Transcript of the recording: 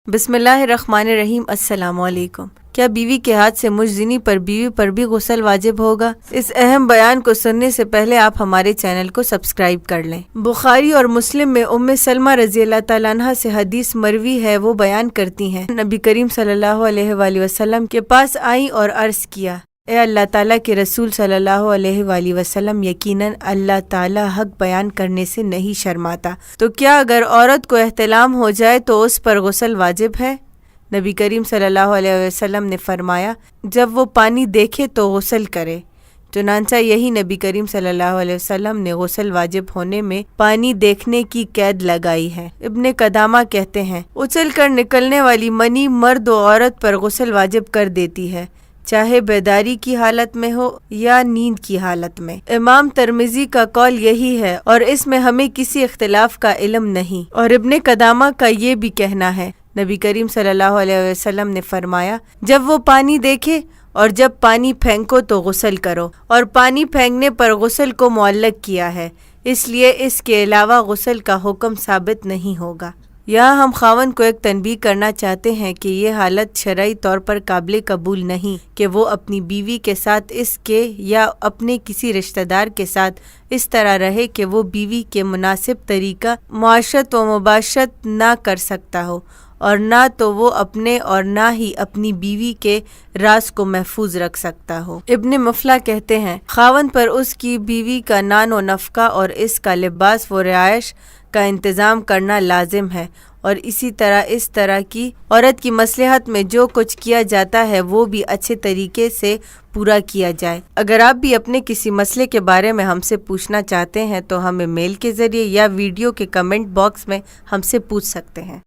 बिस्मिल्लाहिर्रहमानिर्रहीम। अस्सलाम वालेकुम। क्या बीवी के हाथ से मुजज़नी पर बीवी पर भी गुस्ल वाजिब होगा? इस अहम बयान को सुनने से पहले आप हमारे चैनल को सब्सक्राइब कर लें। बुखारी और मुस्लिम में उम्मे सलमा रज़ी अल्लाह तआला अन्हा से हदीस मरवी है। वो बयान करती हैं, नबी करीम सल्लल्लाहु अलैहि वसल्लम के पास आई और अर्ज़ किया, ए अल्लाह ताला के रसूल सल्लल्लाहु अलैहि वसल्लम, यकीनन अल्लाह ताला हक बयान करने से नहीं शर्माता, तो क्या अगर औरत को एहतलाम हो जाए तो उस पर गुस्ल वाजिब है? नबी करीम सल्लल्लाहु अलैहि वसल्लम ने फरमाया, जब वो पानी देखे तो गुस्ल करे। चुनांचा यही नबी करीम सल्लल्लाहु अलैहि वसल्लम ने गुस्ल वाजिब होने में पानी देखने की कैद लगाई है। इब्ने कदामा कहते हैं, उछल कर निकलने वाली मनी मर्द और औरत पर गुस्ल वाजिब कर देती है, चाहे बेदारी की हालत में हो या नींद की हालत में। इमाम तिर्मिज़ी का कौल यही है और इसमें हमें किसी इख्तिलाफ का इल्म नहीं। और इब्ने कदामा का ये भी कहना है, नबी करीम सल्लल्लाहु अलैहि वसल्लम ने फरमाया, जब वो पानी देखे और जब पानी फेंको तो गुस्ल करो। और पानी फेंकने पर गुस्ल को मुअल्लक किया है, इसलिए इसके अलावा गुस्ल का हुक्म साबित नहीं होगा। यहाँ हम खावन को एक तनबीह करना चाहते हैं कि ये हालत शरई तौर पर काबिल कबूल नहीं कि वो अपनी बीवी के साथ इसके या अपने किसी रिश्तेदार के साथ इस तरह रहे कि वो बीवी के मुनासिब तरीका मुआशरत व मुबाशरत ना कर सकता हो, और ना तो वो अपने और ना ही अपनी बीवी के राज को महफूज रख सकता हो। इब्ने मुफला कहते हैं, खावन पर उसकी बीवी का नान व नफका और इसका लिबास व रिहाइश का इंतज़ाम करना लाजिम है, और इसी तरह इस तरह की औरत की मसलहत में जो कुछ किया जाता है वो भी अच्छे तरीके से पूरा किया जाए। अगर आप भी अपने किसी मसले के बारे में हमसे पूछना चाहते हैं तो हमें मेल के ज़रिए या वीडियो के कमेंट बॉक्स में हमसे पूछ सकते हैं।